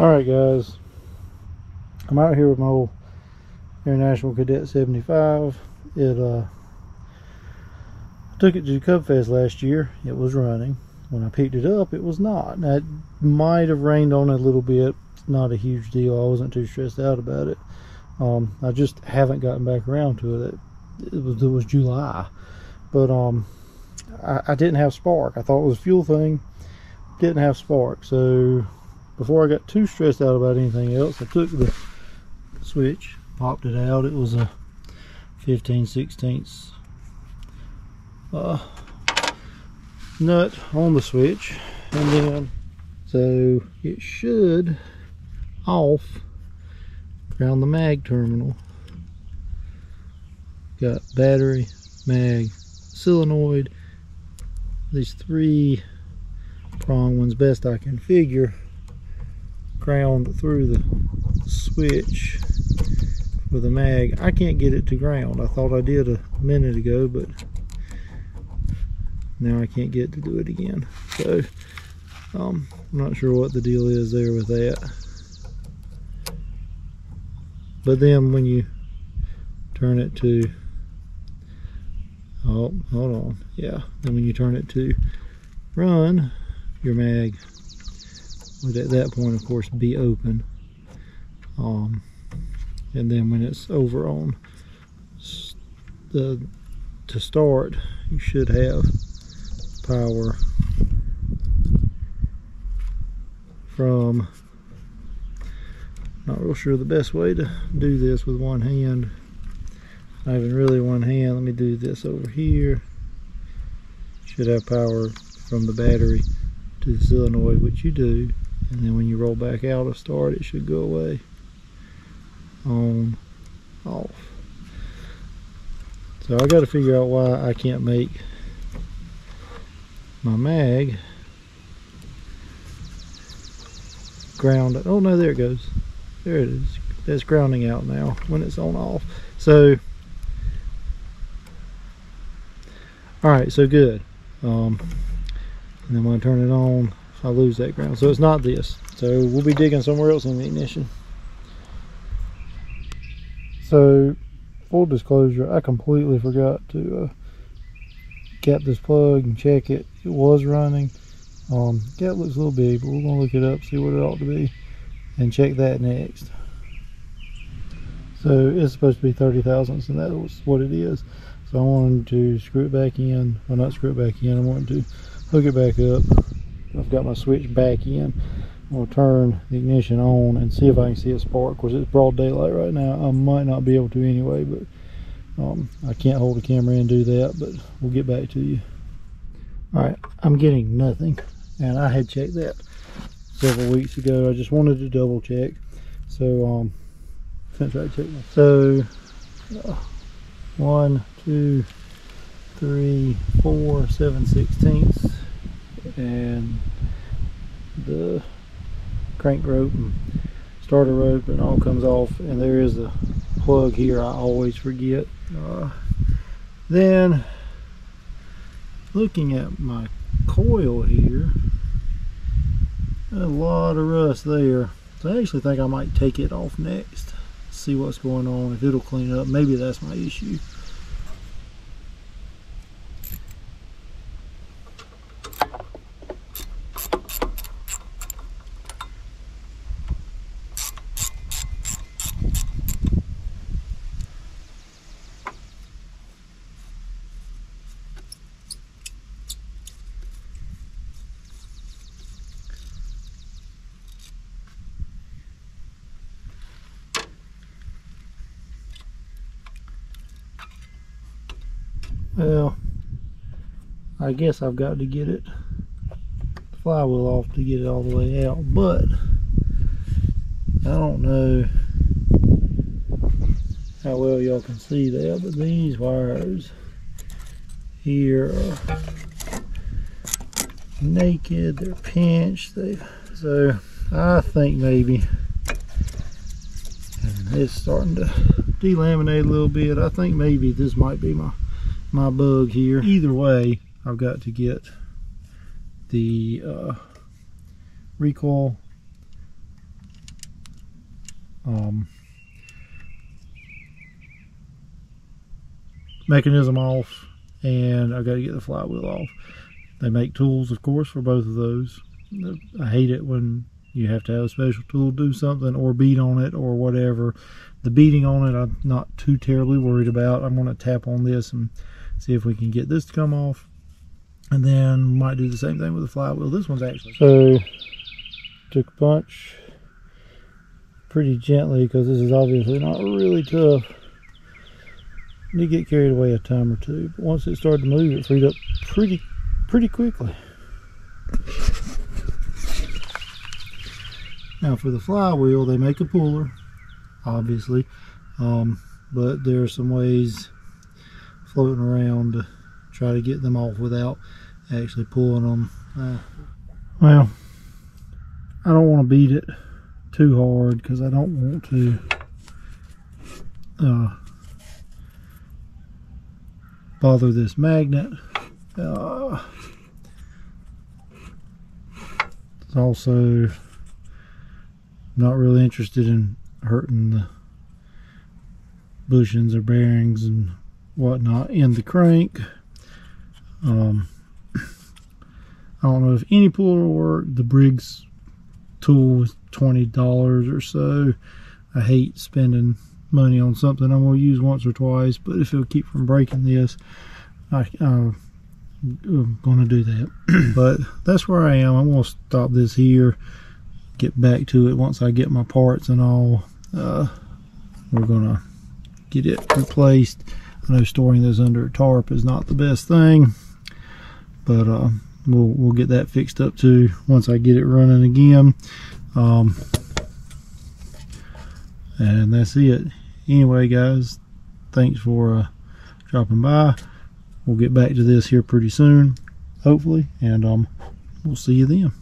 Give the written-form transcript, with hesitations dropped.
Alright guys, I'm out here with my old International Cadet 75. I took it to Cub Fest last year. It was running. When I picked it up, it was not. Now, it might have rained on it a little bit. It's not a huge deal. I wasn't too stressed out about it. I just haven't gotten back around to it. It was July, but I didn't have spark. I thought it was a fuel thing. Didn't have spark. So before I got too stressed out about anything else, I took the switch, popped it out. It was a 15/16 nut on the switch, and then so it should off around the mag terminal. Got battery, mag, solenoid, these 3 prong ones, best I can figure, ground through the switch for the mag. I can't get it to ground. I thought I did a minute ago, but now I can't get to do it again. So I'm not sure what the deal is there with that. But then when you turn it to, oh, hold on, yeah, then when you turn it to run, your mag would at that point of course be open, and then when it's over on to start, you should have power from, not real sure the best way to do this with one hand, not even really one hand. Let me do this over here. Should have power from the battery to the solenoid, which you do, and then when you roll back out of start, it should go away. On, off. So I got to figure out why I can't make my mag ground. Oh no, there it goes. There it is. That's grounding out now when it's on off. So alright, so good. And then when I turn it on, I lose that ground. So it's not this. So we'll be digging somewhere else in the ignition. So full disclosure, I completely forgot to cap this plug and check it. It was running. Gap looks a little big, but we're gonna look it up, see what it ought to be, and check that next. So it's supposed to be 30 thousandths, and that was what it is. So I wanted to screw it back in. Well, not screw it back in. I wanted to hook it back up. I've got my switch back in. I'm gonna turn the ignition on and see if I can see a spark. Of course, it's broad daylight right now. I might not be able to anyway, but I can't hold the camera and do that. But we'll get back to you. All right, I'm getting nothing, and I had checked that several weeks ago. I just wanted to double check. So since I checked, so 1, 2, 3, 4, 7/16, and the crank rope and starter rope and all comes off, and there is a plug here I always forget. Then looking at my coil here, a lot of rust there, so I actually think I might take it off next, see what's going on. If it'll clean up, maybe that's my issue. Well, I guess I've got to get the flywheel off to get it all the way out, but I don't know how well y'all can see that, but these wires here are naked, they're pinched, so I think maybe, and it's starting to delaminate a little bit, I think maybe this might be my bug here. Either way, I've got to get the recoil mechanism off, and I got to get the flywheel off. They make tools, of course, for both of those. I hate it when you have to have a special tool to do something, or beat on it, or whatever. The beating on it, I'm not too terribly worried about. I'm going to tap on this and see if we can get this to come off, and then might do the same thing with the flywheel. This one's actually... So, took a punch pretty gently, because this is obviously not really tough. Did get carried away a time or two, but once it started to move, it freed up pretty quickly. Now for the flywheel, they make a puller, obviously, but there are some ways floating around to try to get them off without actually pulling them. Well, I don't want to beat it too hard, because I don't want to bother this magnet. It's also not really interested in hurting the bushings or bearings and whatnot in the crank. I don't know if any puller will work. The Briggs tool is $20 or so. I hate spending money on something I'm going to use once or twice, but if it'll keep from breaking this, I'm going to do that. But that's where I am. I'm going to stop this here, get back to it once I get my parts and all. We're going to get it replaced. I know storing those under a tarp is not the best thing, but we'll get that fixed up too once I get it running again. And that's it. Anyway, guys, thanks for dropping by. We'll get back to this here pretty soon, hopefully, and we'll see you then.